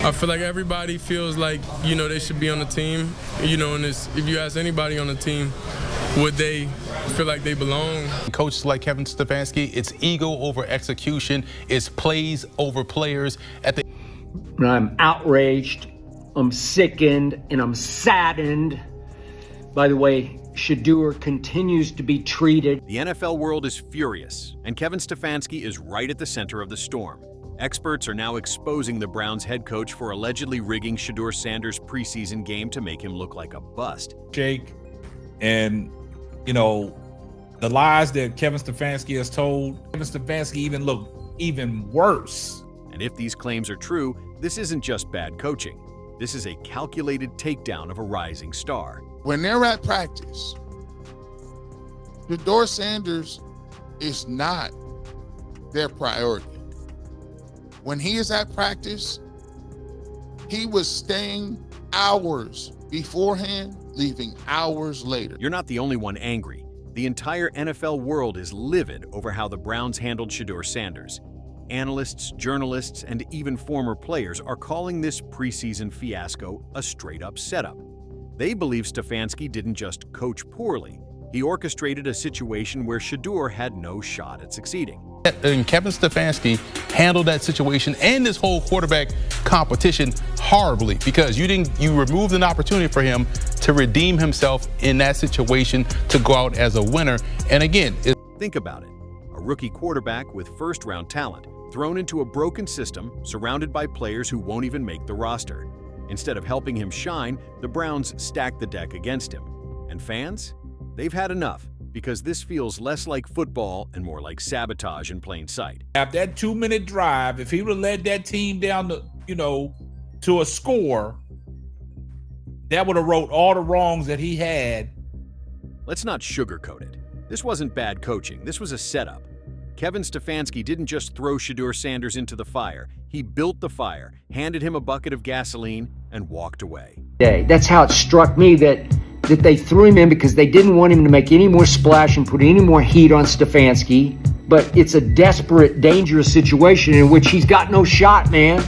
I feel like everybody feels like, they should be on the team. And if you ask anybody on the team, would they feel like they belong? Coaches like Kevin Stefanski, it's ego over execution. It's plays over players. I'm outraged, I'm sickened, and I'm saddened by the way Shedeurs continues to be treated. The NFL world is furious, and Kevin Stefanski is right at the center of the storm. Experts are now exposing the Browns head coach for allegedly rigging Shedeurs preseason game to make him look like a bust. Jake, and the lies that Kevin Stefanski has told, Kevin Stefanski even looked even worse. And if these claims are true, this isn't just bad coaching. This is a calculated takedown of a rising star. When they're at practice, Shedeurs Sanders is not their priority. When he is at practice, he was staying hours beforehand, leaving hours later. You're not the only one angry. The entire NFL world is livid over how the Browns handled Shedeurs Sanders. Analysts, journalists, and even former players are calling this preseason fiasco a straight-up setup. They believe Stefanski didn't just coach poorly. He orchestrated a situation where Shedeurs had no shot at succeeding. And Kevin Stefanski handled that situation and this whole quarterback competition horribly because you removed an opportunity for him to redeem himself in that situation to go out as a winner. And again, think about it. A rookie quarterback with first-round talent thrown into a broken system surrounded by players who won't even make the roster. Instead of helping him shine, the Browns stacked the deck against him. And fans? They've had enough, because this feels less like football and more like sabotage in plain sight. After that 2-minute drive, if he would have led that team down to a score, that would have wrote all the wrongs that he had. Let's not sugarcoat it. This wasn't bad coaching. This was a setup. Kevin Stefanski didn't just throw Shedeurs Sanders into the fire. He built the fire, handed him a bucket of gasoline, and walked away. That's how it struck me that they threw him in because they didn't want him to make any more splash and put any more heat on Stefanski. But it's a desperate, dangerous situation in which he's got no shot, man.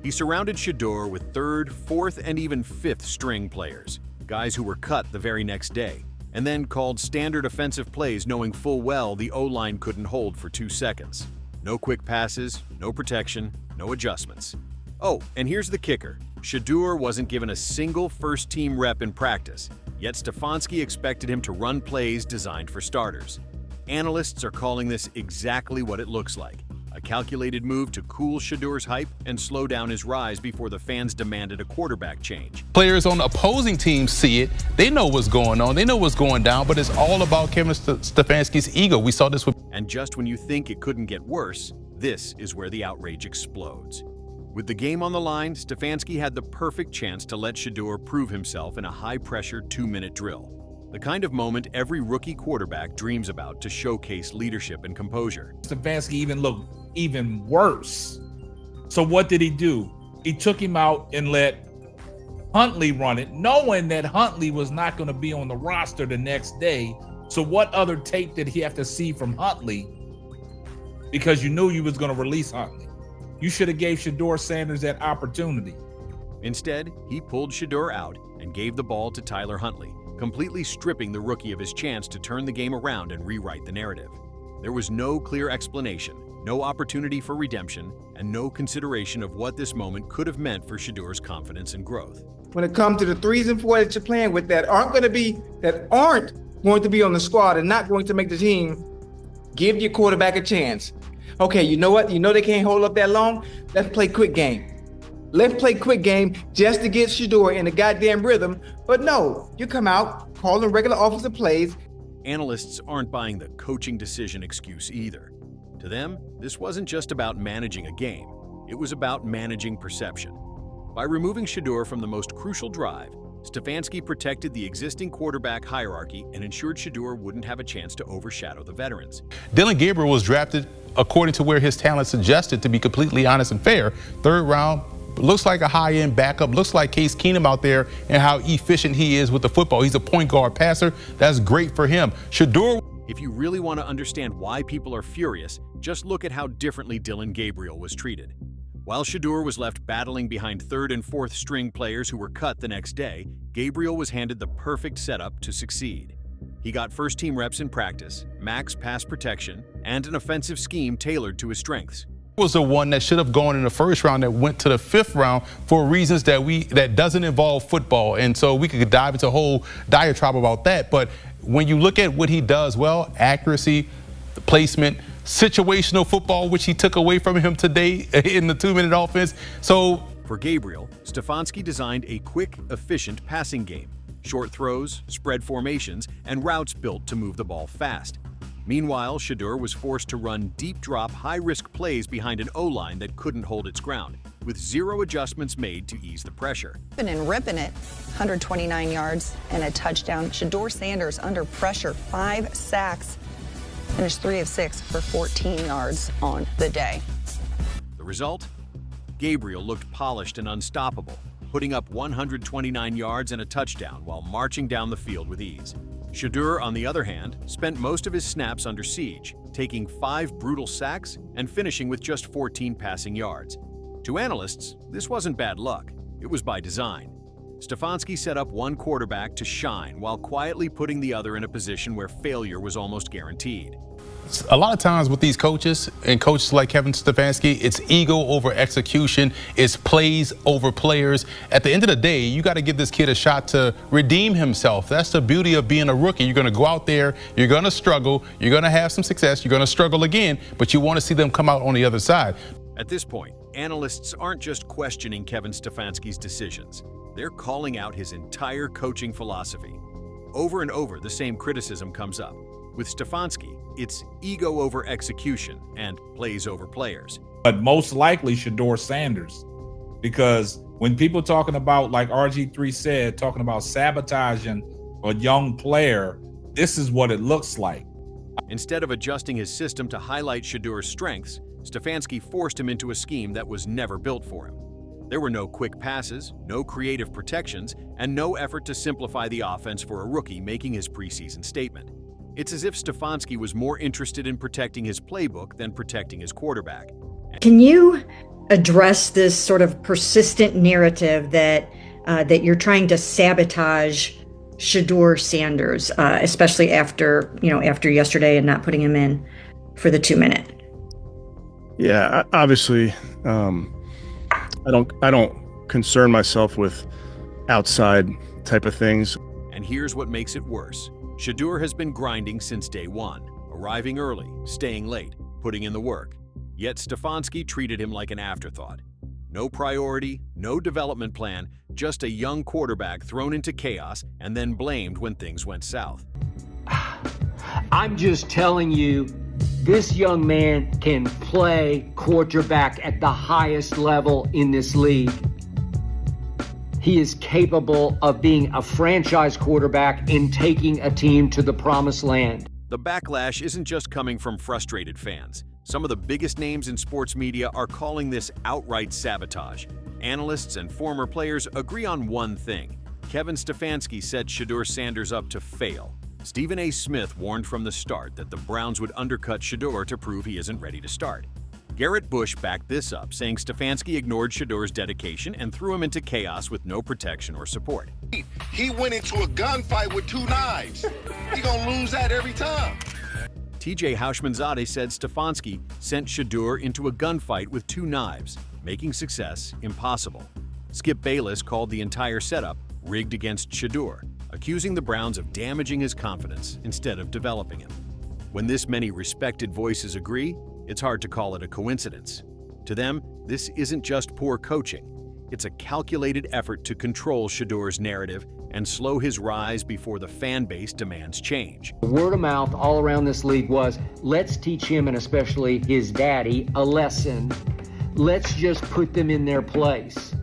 He surrounded Shedeurs with third, fourth, and even fifth string players, guys who were cut the very next day, and then called standard offensive plays knowing full well the O-line couldn't hold for 2 seconds. No quick passes, no protection, no adjustments. Oh, and here's the kicker. Shedeurs wasn't given a single first-team rep in practice, yet Stefanski expected him to run plays designed for starters. Analysts are calling this exactly what it looks like, a calculated move to cool Shedeurs' hype and slow down his rise before the fans demanded a quarterback change. Players on the opposing teams see it. They know what's going on. They know what's going down, but it's all about Kevin Stefanski's ego. We saw this with... And just when you think it couldn't get worse, this is where the outrage explodes. With the game on the line, Stefanski had the perfect chance to let Shedeurs prove himself in a high-pressure 2-minute drill. The kind of moment every rookie quarterback dreams about to showcase leadership and composure. Stefanski even looked even worse. So what did he do? He took him out and let Huntley run it, knowing that Huntley was not going to be on the roster the next day. So what other tape did he have to see from Huntley? Because you knew you was going to release Huntley. You should have gave Shedeurs Sanders that opportunity. Instead, he pulled Shedeurs out and gave the ball to Tyler Huntley, completely stripping the rookie of his chance to turn the game around and rewrite the narrative. There was no clear explanation, no opportunity for redemption, and no consideration of what this moment could have meant for Shedeurs' confidence and growth. When it comes to the 3s and 4s that you're playing with that aren't going to be on the squad and not going to make the team, give your quarterback a chance. Okay, you know what? You know they can't hold up that long? Let's play quick game. Let's play quick game just to get Shedeurs in the goddamn rhythm. But no, you come out, call them regular offensive plays. Analysts aren't buying the coaching decision excuse either. To them, this wasn't just about managing a game. It was about managing perception. By removing Shedeurs from the most crucial drive, Stefanski protected the existing quarterback hierarchy and ensured Shedeurs wouldn't have a chance to overshadow the veterans. Dillon Gabriel was drafted according to where his talent suggested, to be completely honest and fair. 3rd round, looks like a high-end backup, looks like Case Keenum out there and how efficient he is with the football. He's a point guard passer. That's great for him. Shedeurs... If you really want to understand why people are furious, just look at how differently Dillon Gabriel was treated. While Shedeurs was left battling behind third and fourth string players who were cut the next day, Gabriel was handed the perfect setup to succeed. He got first-team reps in practice, max pass protection, and an offensive scheme tailored to his strengths. Was the one that should have gone in the first round that went to the fifth round for reasons that doesn't involve football. And so we could dive into a whole diatribe about that. But when you look at what he does well, accuracy, the placement, situational football, which he took away from him today in the 2-minute offense. So for Gabriel, Stefanski designed a quick, efficient passing game. Short throws, spread formations, and routes built to move the ball fast. Meanwhile, Shedeurs was forced to run deep-drop, high-risk plays behind an O-line that couldn't hold its ground, with zero adjustments made to ease the pressure. And ripping it, 129 yards and a touchdown. Shedeurs Sanders under pressure, 5 sacks, finished 3 of 6 for 14 yards on the day. The result? Gabriel looked polished and unstoppable, putting up 129 yards and a touchdown while marching down the field with ease. Shedeurs, on the other hand, spent most of his snaps under siege, taking 5 brutal sacks and finishing with just 14 passing yards. To analysts, this wasn't bad luck. It was by design. Stefanski set up one quarterback to shine while quietly putting the other in a position where failure was almost guaranteed. A lot of times with these coaches and coaches like Kevin Stefanski, it's ego over execution, it's plays over players. At the end of the day, you got to give this kid a shot to redeem himself. That's the beauty of being a rookie. You're going to go out there, you're going to struggle, you're going to have some success, you're going to struggle again, but you want to see them come out on the other side. At this point, analysts aren't just questioning Kevin Stefanski's decisions. They're calling out his entire coaching philosophy. Over and over, the same criticism comes up. With Stefanski, it's ego over execution and plays over players. But most likely Shedeurs Sanders, because when people talking about, like RG3 said, talking about sabotaging a young player, this is what it looks like. Instead of adjusting his system to highlight Shedeurs' strengths, Stefanski forced him into a scheme that was never built for him. There were no quick passes, no creative protections, and no effort to simplify the offense for a rookie making his preseason statement. It's as if Stefanski was more interested in protecting his playbook than protecting his quarterback. Can you address this sort of persistent narrative that you're trying to sabotage Shedeurs Sanders, especially after yesterday and not putting him in for the 2-minute? Yeah, obviously, I don't concern myself with outside type of things. And here's what makes it worse. Shedeurs has been grinding since day one, arriving early, staying late, putting in the work. Yet Stefanski treated him like an afterthought. No priority, no development plan, just a young quarterback thrown into chaos and then blamed when things went south. I'm just telling you, this young man can play quarterback at the highest level in this league. He is capable of being a franchise quarterback and taking a team to the promised land. The backlash isn't just coming from frustrated fans. Some of the biggest names in sports media are calling this outright sabotage. Analysts and former players agree on one thing. Kevin Stefanski set Shedeurs Sanders up to fail. Stephen A. Smith warned from the start that the Browns would undercut Shedeurs to prove he isn't ready to start. Garrett Bush backed this up, saying Stefanski ignored Shedeurs' dedication and threw him into chaos with no protection or support. He went into a gunfight with 2 knives. He gonna lose that every time. TJ Houshmandzadeh said Stefanski sent Shedeurs into a gunfight with 2 knives, making success impossible. Skip Bayless called the entire setup rigged against Shedeurs, accusing the Browns of damaging his confidence instead of developing him. When this many respected voices agree, it's hard to call it a coincidence. To them, this isn't just poor coaching. It's a calculated effort to control Shedeurs' narrative and slow his rise before the fan base demands change. Word of mouth all around this league was, let's teach him, and especially his daddy, a lesson. Let's just put them in their place.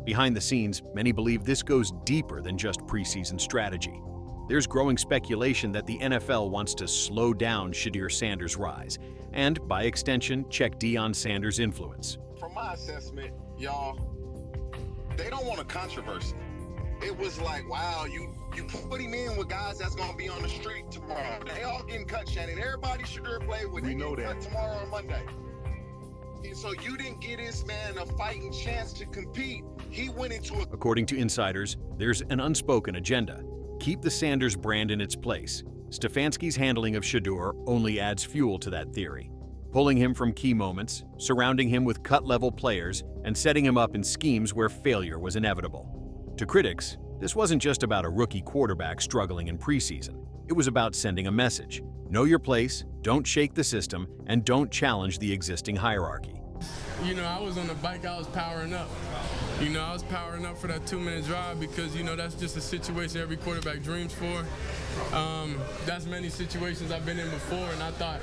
Behind the scenes, many believe this goes deeper than just preseason strategy. There's growing speculation that the NFL wants to slow down Shedeurs Sanders' rise, and by extension, check Deion Sanders' influence. From my assessment, y'all, they don't want a controversy. It was like, wow, you put him in with guys that's gonna be on the street tomorrow. They all getting cut, Shannon. Everybody Shedeurs play with. We know that. Tomorrow or Monday. So you didn't get this man a fighting chance to compete. He went into a... According to insiders, there's an unspoken agenda. Keep the Sanders brand in its place. Stefanski's handling of Shedeur only adds fuel to that theory, pulling him from key moments, surrounding him with cut-level players, and setting him up in schemes where failure was inevitable. To critics, this wasn't just about a rookie quarterback struggling in preseason. It was about sending a message. Know your place, don't shake the system, and don't challenge the existing hierarchy. You know, I was on the bike, I was powering up. You know, I was powering up for that 2-minute drive because, you know, that's just a situation every quarterback dreams for. That's many situations I've been in before, and I thought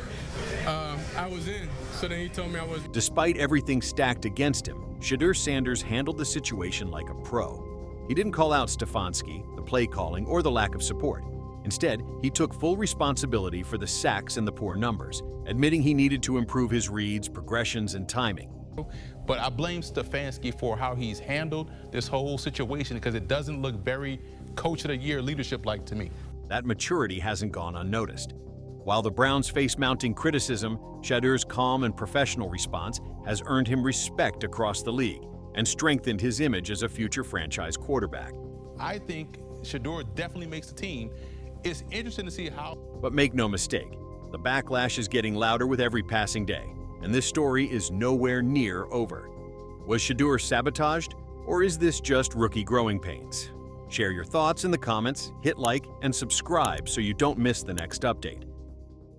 I was in. So then he told me I was. Despite everything stacked against him, Shedeurs Sanders handled the situation like a pro. He didn't call out Stefanski, the play calling, or the lack of support. Instead, he took full responsibility for the sacks and the poor numbers, admitting he needed to improve his reads, progressions, and timing. But I blame Stefanski for how he's handled this whole situation because it doesn't look very coach of the year leadership-like to me. That maturity hasn't gone unnoticed. While the Browns face mounting criticism, Shedeurs' calm and professional response has earned him respect across the league and strengthened his image as a future franchise quarterback. I think Shedeur definitely makes the team. It's interesting to see how. But make no mistake, the backlash is getting louder with every passing day, and this story is nowhere near over. Was Shedeur sabotaged, or is this just rookie growing pains? Share your thoughts in the comments, hit like, and subscribe so you don't miss the next update.